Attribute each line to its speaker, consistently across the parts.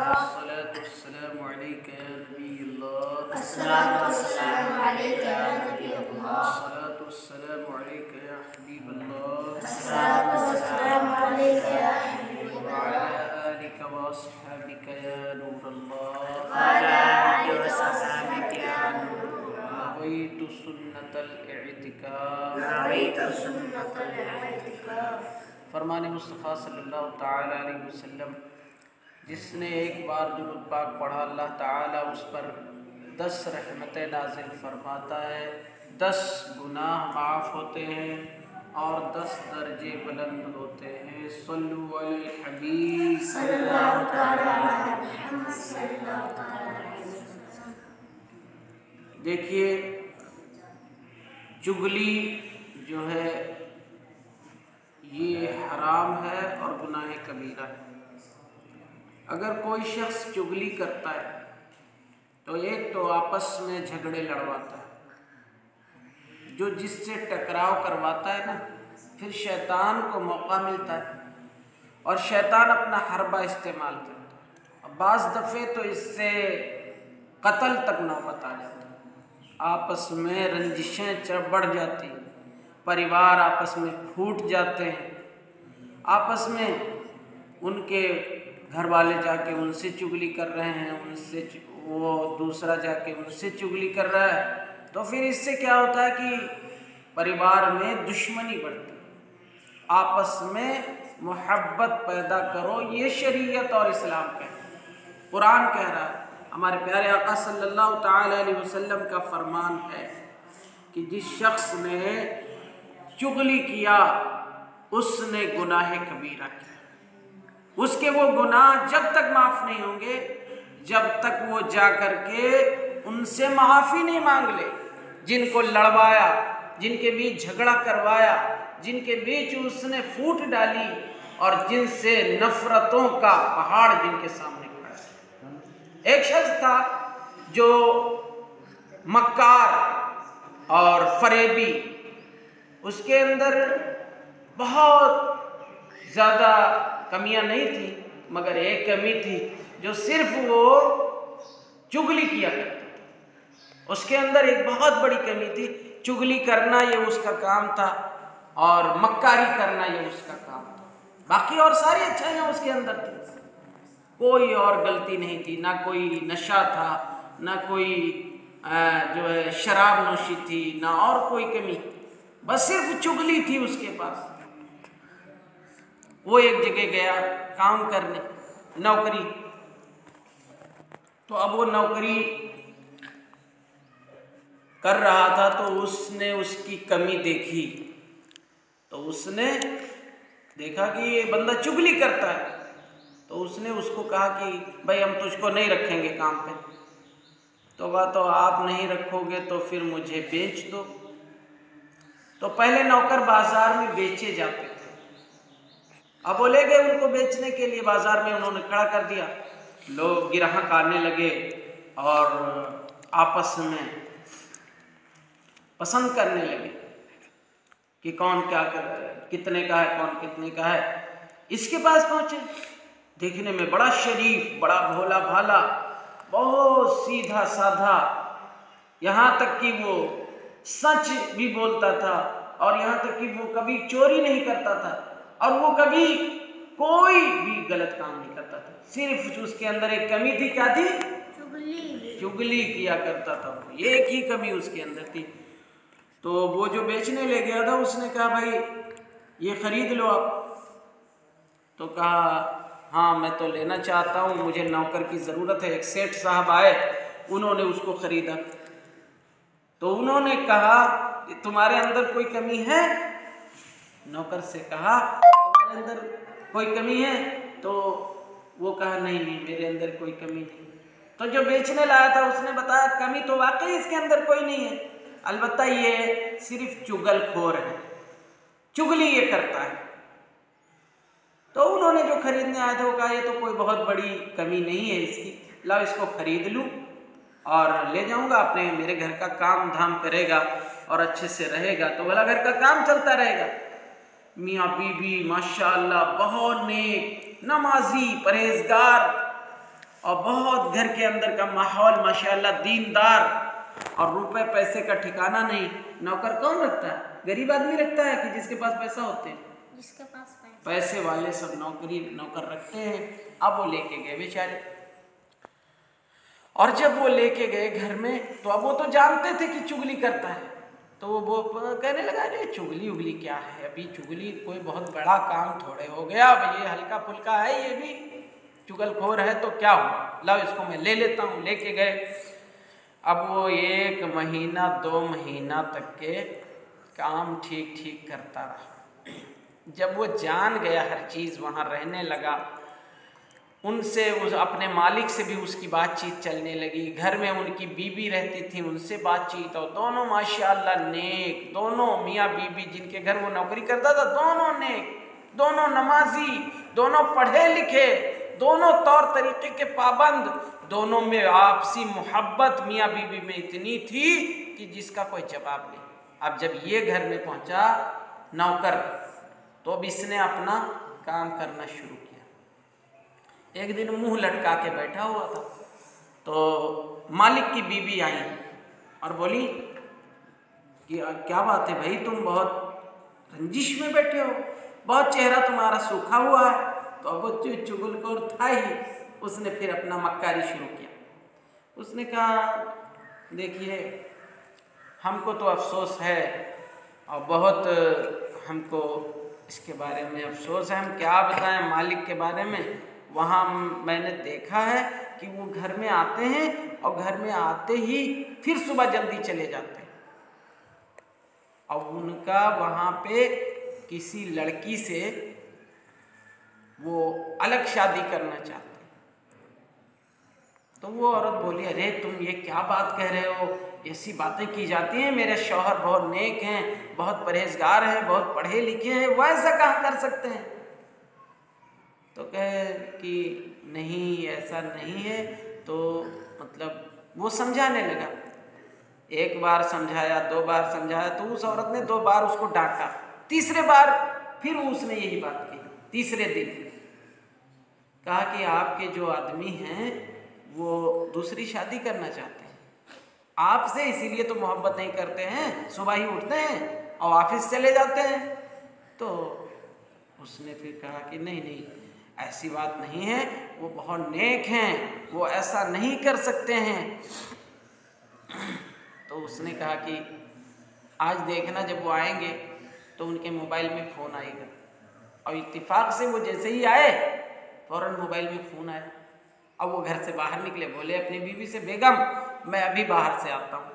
Speaker 1: अस्सलातुस्सलामु अलैका या नबीयल्लाह। अस्सलातुस्सलामु अलैका या नबीयल्लाह। अस्सलातुस्सलामु अलैका या हबीबल्लाह। अस्सलातुस्सलामु अलैका या हबीबल्लाह। व अला आलिका व अस्हाबिका या नूरल्लाह। व अला आलिका व अस्हाबिका या नूरल्लाह। नवैतु सुन्नतल इअ्तिकाफ। नवैतु सुन्नतल इअ्तिकाफ। फरमाने मुस्तफ़ा सल्लल्लाहु तआला अलैहि वसल्लम, जिसने एक बार दुरूद पाक पढ़ा अल्लाह ताला उस पर 10 रहमतें नाजिल फरमाता है, 10 गुनाह माफ़ होते हैं और 10 दर्जे बुलंद होते हैं। सल्लु अलल हबीब सल्लल्लाहु तआला अलैहि मुहम्मद सल्लल्लाहु तआला अलैहि वसल्लम। देखिए, चुगली जो है ये हराम है और गुनाह कबीरा है। अगर कोई शख्स चुगली करता है तो एक तो आपस में झगड़े लड़वाता है, जो जिससे टकराव करवाता है ना, फिर शैतान को मौका मिलता है और शैतान अपना हरबा इस्तेमाल करता है। अब बाज़ दफ़े तो इससे कत्ल तक नौबत आ जाता है, आपस में रंजिशें बढ़ जाती हैं, परिवार आपस में फूट जाते हैं, आपस में उनके घर वाले जाके उनसे चुगली कर रहे हैं, उनसे वो दूसरा जाके उनसे चुगली कर रहा है, तो फिर इससे क्या होता है कि परिवार में दुश्मनी बढ़ती है। आपस में मोहब्बत पैदा करो, ये शरीयत और इस्लाम का है, कुरान कह रहा है। हमारे प्यारे आका सल्लल्लाहु तआला अलैहि वसल्लम का फरमान है कि जिस शख्स ने चुगली किया उसने गुनाह कबीरा किया। उसके वो गुनाह जब तक माफ़ नहीं होंगे जब तक वो जा कर के उनसे माफ़ी नहीं मांग ले, जिनको लड़वाया, जिनके बीच झगड़ा करवाया, जिनके बीच उसने फूट डाली और जिनसे नफ़रतों का पहाड़ जिनके सामने खड़ा है। एक शख्स था जो मक्कार और फरेबी, उसके अंदर बहुत ज़्यादा कमियां नहीं थी, मगर एक कमी थी जो सिर्फ वो चुगली किया करता था। उसके अंदर एक बहुत बड़ी कमी थी, चुगली करना ये उसका काम था और मक्कारी करना ये उसका काम था। बाकी और सारी अच्छाइयाँ उसके अंदर थी, कोई और गलती नहीं थी, ना कोई नशा था, ना कोई जो है शराब नोशी थी, ना और कोई कमी, बस सिर्फ चुगली थी उसके पास। वो एक जगह गया काम करने, नौकरी, तो अब वो नौकरी कर रहा था तो उसने उसकी कमी देखी, तो उसने देखा कि ये बंदा चुगली करता है, तो उसने उसको कहा कि भाई हम तुझको नहीं रखेंगे काम पे। तो कहा तो आप नहीं रखोगे तो फिर मुझे बेच दो। तो पहले नौकर बाजार में बेचे जाते थे, अब वो ले गए उनको बेचने के लिए, बाजार में उन्होंने खड़ा कर दिया, लोग गिराहक आने लगे और आपस में पसंद करने लगे कि कौन क्या कितने का है, कौन कितने का है। इसके पास पहुंचे, देखने में बड़ा शरीफ, बड़ा भोला भाला, बहुत सीधा साधा, यहाँ तक कि वो सच भी बोलता था और यहाँ तक कि वो कभी चोरी नहीं करता था और वो कभी कोई भी गलत काम नहीं करता था। सिर्फ उसके अंदर एक कमी थी, क्या थी? चुगली किया करता था, ये एक ही कमी उसके अंदर थी। तो वो जो बेचने ले गया था उसने कहा भाई ये खरीद लो आप। तो कहा हाँ मैं तो लेना चाहता हूँ, मुझे नौकर की ज़रूरत है। एक सेठ साहब आए, उन्होंने उसको खरीदा। तो उन्होंने कहा तुम्हारे अंदर कोई कमी है? नौकर से कहा तुम्हारे अंदर कोई कमी है? तो वो कहा नहीं नहीं मेरे अंदर कोई कमी नहीं। तो जो बेचने लाया था उसने बताया कमी तो वाकई इसके अंदर कोई नहीं है, अलबत्ता ये सिर्फ चुगलखोर है, चुगली ये करता है। तो उन्होंने जो खरीदने आया था वो कहा ये तो कोई बहुत बड़ी कमी नहीं है इसकी, लाओ इसको खरीद लूँ और ले जाऊँगा, अपने मेरे घर का काम धाम करेगा और अच्छे से रहेगा तो भला घर का काम चलता रहेगा। मियाँ बीबी माशाअल्लाह बहुत नेक, नमाजी, परहेजगार और बहुत घर के अंदर का माहौल माशाअल्लाह दीनदार, और रुपए पैसे का ठिकाना नहीं। नौकर कौन रखता है? गरीब आदमी रखता है कि जिसके पास पैसा होते हैं?
Speaker 2: जिसके पास
Speaker 1: पैसे वाले सब नौकर रखते हैं। अब वो लेके गए बेचारे, और जब वो लेके गए घर में तो अब वो तो जानते थे कि चुगली करता है, तो वो कहने लगा अरे चुगली उगली क्या है, अभी चुगली कोई बहुत बड़ा काम थोड़े हो गया, अब ये हल्का फुल्का है, ये भी चुगलखोर है तो क्या हुआ, लो इसको मैं ले लेता हूँ। लेके गए। अब वो 1 महीना 2 महीना तक के काम ठीक ठीक करता रहा। जब वो जान गया हर चीज़, वहाँ रहने लगा, उनसे उस अपने मालिक से भी उसकी बातचीत चलने लगी, घर में उनकी बीबी रहती थी उनसे बातचीत, और दोनों माशाअल्लाह नेक, दोनों मियाँ बीबी जिनके घर वो नौकरी करता था दोनों नेक, दोनों नमाजी, दोनों पढ़े लिखे, दोनों तौर तरीके के पाबंद, दोनों में आपसी मोहब्बत मियाँ बीबी में इतनी थी कि जिसका कोई जवाब नहीं। अब जब ये घर में पहुंचा नौकर, तो अब इसने अपना काम करना शुरू किया। एक दिन मुंह लटका के बैठा हुआ था, तो मालिक की बीबी आई और बोली कि क्या बात है भाई, तुम बहुत रंजिश में बैठे हो, बहुत चेहरा तुम्हारा सूखा हुआ है। तो अब वो चुगलखोर था ही, उसने फिर अपना मक्कारी शुरू किया। उसने कहा देखिए हमको तो अफसोस है और बहुत हमको इसके बारे में अफसोस है, हम क्या बताएं मालिक के बारे में। वहाँ मैंने देखा है कि वो घर में आते हैं और घर में आते ही फिर सुबह जल्दी चले जाते हैं, और उनका वहाँ पे किसी लड़की से वो अलग शादी करना चाहते हैं। तो वो औरत बोली अरे तुम ये क्या बात कह रहे हो, ऐसी बातें की जाती हैं, मेरे शौहर बहुत नेक हैं, बहुत परहेजगार हैं, बहुत पढ़े लिखे हैं, वो ऐसा कहाँ कर सकते हैं। तो कहे कि नहीं ऐसा नहीं है। तो मतलब वो समझाने लगा, 1 बार समझाया, 2 बार समझाया, तो उस औरत ने 2 बार उसको डांटा। तीसरे बार फिर उसने यही बात की। तीसरे दिन कहा कि आपके जो आदमी हैं वो दूसरी शादी करना चाहते हैं आपसे, इसीलिए तो मोहब्बत नहीं करते हैं, सुबह ही उठते हैं और ऑफिस चले जाते हैं। तो उसने फिर कहा कि नहीं नहीं ऐसी बात नहीं है, वो बहुत नेक हैं, वो ऐसा नहीं कर सकते हैं। तो उसने कहा कि आज देखना जब वो आएंगे तो उनके मोबाइल में फ़ोन आएगा, और इत्तेफाक से वो जैसे ही आए फ़ौरन मोबाइल में फ़ोन आया। अब वो घर से बाहर निकले, बोले अपनी बीवी से बेगम मैं अभी बाहर से आता हूँ।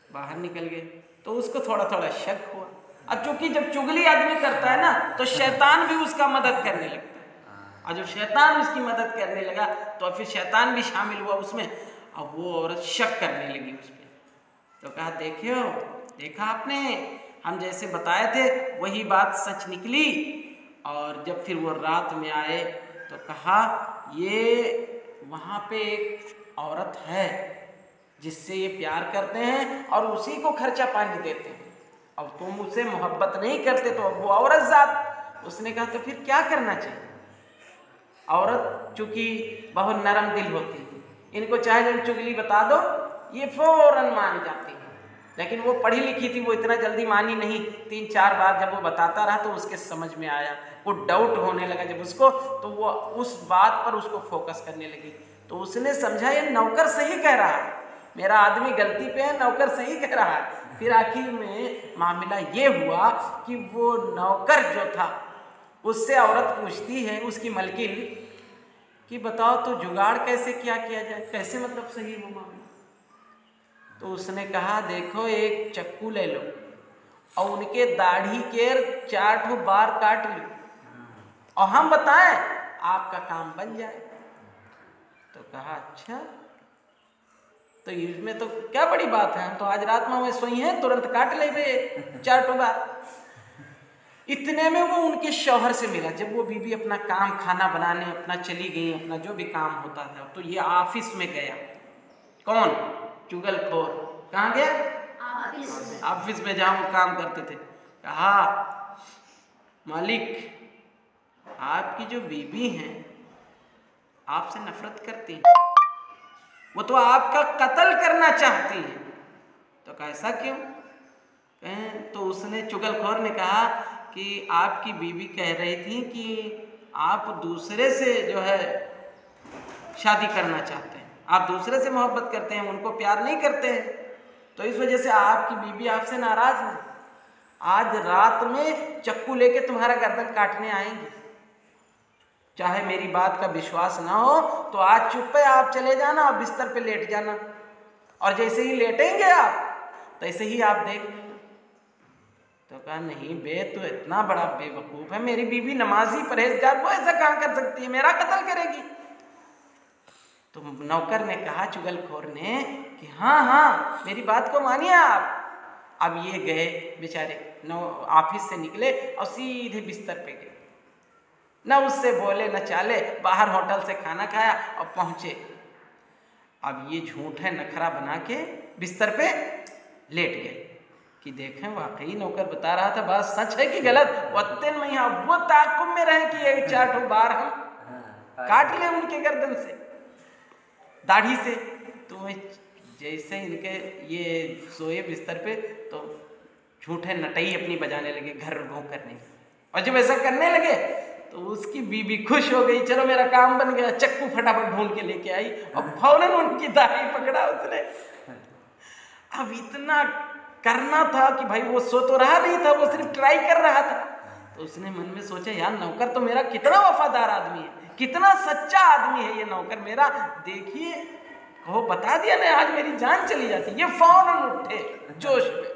Speaker 1: बाहर निकल गए तो उसको थोड़ा थोड़ा शक हुआ। अब चूंकि जब चुगली आदमी करता है ना तो शैतान भी उसका मदद करने लगता है, और जब शैतान उसकी मदद करने लगा तो फिर शैतान भी शामिल हुआ उसमें। अब वो औरत शक करने लगी उस पर। तो कहा देखा आपने, हम जैसे बताए थे वही बात सच निकली। और जब फिर वो रात में आए तो कहा ये वहाँ पे एक औरत है जिससे ये प्यार करते हैं और उसी को खर्चा पानी देते हैं, अब तुम उससे मोहब्बत नहीं करते तो अब वो औरत जात। उसने कहा तो फिर क्या करना चाहिए। औरत चूंकि बहुत नरम दिल होती है, इनको चाहे जब चुगली बता दो ये फौरन मान जाती है, लेकिन वो पढ़ी लिखी थी, वो इतना जल्दी मानी नहीं। 3-4 बार जब वो बताता रहा तो उसके समझ में आया, वो डाउट होने लगा जब उसको, तो वो उस बात पर उसको फोकस करने लगी। तो उसने समझा ये नौकर सही कह रहा है, मेरा आदमी गलती पे है, नौकर सही कह रहा है। फिर आखिर में मामला ये हुआ कि वो नौकर जो था उससे औरत पूछती है उसकी मलकिन कि बताओ तो जुगाड़ कैसे क्या किया जाए, कैसे मतलब सही हो मामला। तो उसने कहा देखो एक चक्कू ले लो और उनके दाढ़ी के 4 बार काट लो और हम बताएं आपका काम बन जाए। तो कहा अच्छा, तो इसमें तो क्या बड़ी बात है, हम तो आज रात में हमें सोई हैं, तुरंत काट ले 4 बार। इतने में वो उनके शौहर से मिला। जब वो बीबी अपना काम खाना बनाने अपना चली गई, अपना जो भी काम होता था, तो ये ऑफिस में गया। कौन? चुगलखोर। कहाँ गया? ऑफिस में जहाँ वो काम करते थे। कहा मालिक, आपकी जो बीबी हैं आपसे नफरत करती हैं, वो तो आपका कत्ल करना चाहती हैं। तो कैसा क्यों? तो उसने, चुगलखोर ने कहा कि आपकी बीबी कह रही थी कि आप दूसरे से जो है शादी करना चाहते हैं, आप दूसरे से मोहब्बत करते हैं, उनको प्यार नहीं करते हैं, तो इस वजह से आपकी बीबी आपसे नाराज है। आज रात में चक्कू लेके तुम्हारा गर्दन काटने आएंगे। चाहे मेरी बात का विश्वास ना हो तो आज चुप है, आप चले जाना और बिस्तर पे लेट जाना, और जैसे ही लेटेंगे आप तैसे ही आप देख लेना। तो कहा नहीं बे, तो इतना बड़ा बेवकूफ़ है, मेरी बीवी नमाजी परहेजगार, वो ऐसा कहाँ कर सकती है, मेरा कत्ल करेगी। तो नौकर ने कहा, चुगलखोर ने, कि हाँ हाँ मेरी बात को मानिए आप। अब ये गए बेचारे, ऑफिस से निकले और सीधे बिस्तर पे गए, न उससे बोले न चाले, बाहर होटल से खाना खाया और पहुँचे। अब ये झूठ है नखरा बना के बिस्तर पे लेट गए कि देखें वाकई नौकर बता रहा था बात सच है कि गलत। वत्तन में यहाँ वो ताकुब में रहे कि एक चार ठो बार हम काट ले उनके गर्दन से, दाढ़ी से। तो जैसे इनके ये सोए बिस्तर पे तो झूठे नटई अपनी बजाने लगे, घर घों करने। और जब ऐसा करने लगे तो उसकी बीबी खुश हो गई, चलो मेरा काम बन गया। चक्कू फटाफट ढूंढ के लेके आई और फौरन उनकी दाढ़ी पकड़ा उसने। अब इतना करना था कि भाई वो सो तो रहा नहीं था, वो सिर्फ ट्राई कर रहा था। तो उसने मन में सोचा, यार नौकर तो मेरा कितना वफादार आदमी है, कितना सच्चा आदमी है ये नौकर मेरा, देखिए वो बता दिया ना आज मेरी जान चली जाती। ये फौरन उठे जोश में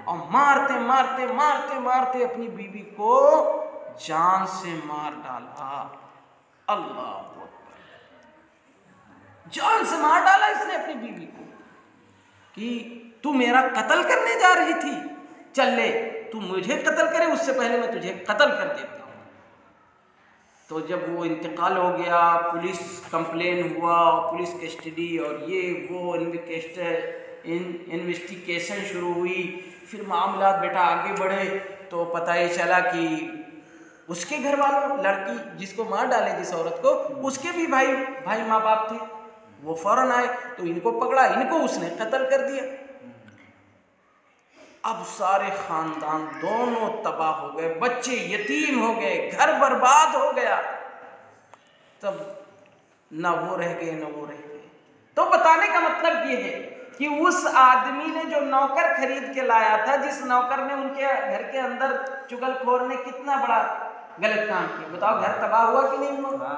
Speaker 1: और मारते मारते मारते मारते अपनी बीवी को जान से मार डाला। अल्लाह अकबर, जान से मार डाला इसने अपनी बीवी को कि तू मेरा कत्ल करने जा रही थी, चल ले तू मुझे कत्ल करे उससे पहले मैं तुझे कत्ल कर देता हूँ। तो जब वो इंतकाल हो गया, पुलिस कंप्लेन हुआ, पुलिस कस्टडी और ये वो इन्वेस्टिगेशन शुरू हुई। फिर मामला बेटा आगे बढ़े तो पता ये चला कि उसके घर वालों, लड़की जिसको मार डाले जिस औरत को, उसके भी भाई माँ बाप थे, वो फौरन आए तो इनको पकड़ा, इनको उसने कत्ल कर दिया। अब सारे खानदान दोनों तबाह हो गए, बच्चे यतीम हो गए, घर बर्बाद हो गया। तब न वो रह गए न वो रह गए। तो बताने का मतलब ये है कि उस आदमी ने जो नौकर खरीद के लाया था, जिस नौकर ने उनके घर के अंदर, चुगलखोर ने कितना बड़ा गलत काम किया। बताओ घर तबाह हुआ कि नहीं हुआ?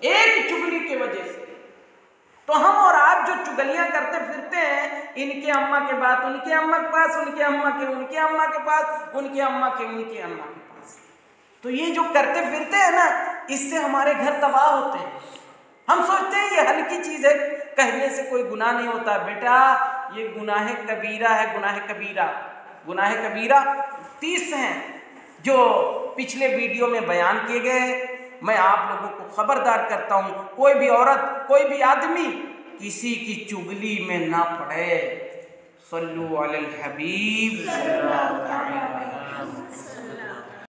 Speaker 1: एक चुगली की वजह से। तो हम और आप जो चुगलियां करते फिरते हैं, इनके अम्मा के बाद उनके अम्मा के पास, उनके अम्मा के उनके अम्मा के पास, उनके अम्मा के उनके अम्मा के पास, तो ये जो करते फिरते हैं ना, इससे हमारे घर तबाह होते हैं। हम सोचते हैं ये हल्की चीज है, कहने से कोई गुनाह नहीं होता। बेटा ये गुनाह कबीरा है, गुनाह कबीरा। गुनाह कबीरा 30 हैं जो पिछले वीडियो में बयान किए गए हैं। मैं आप लोगों को खबरदार करता हूं, कोई भी औरत, कोई भी आदमी किसी की चुगली में ना पड़े। सल्लु अलल हबीब।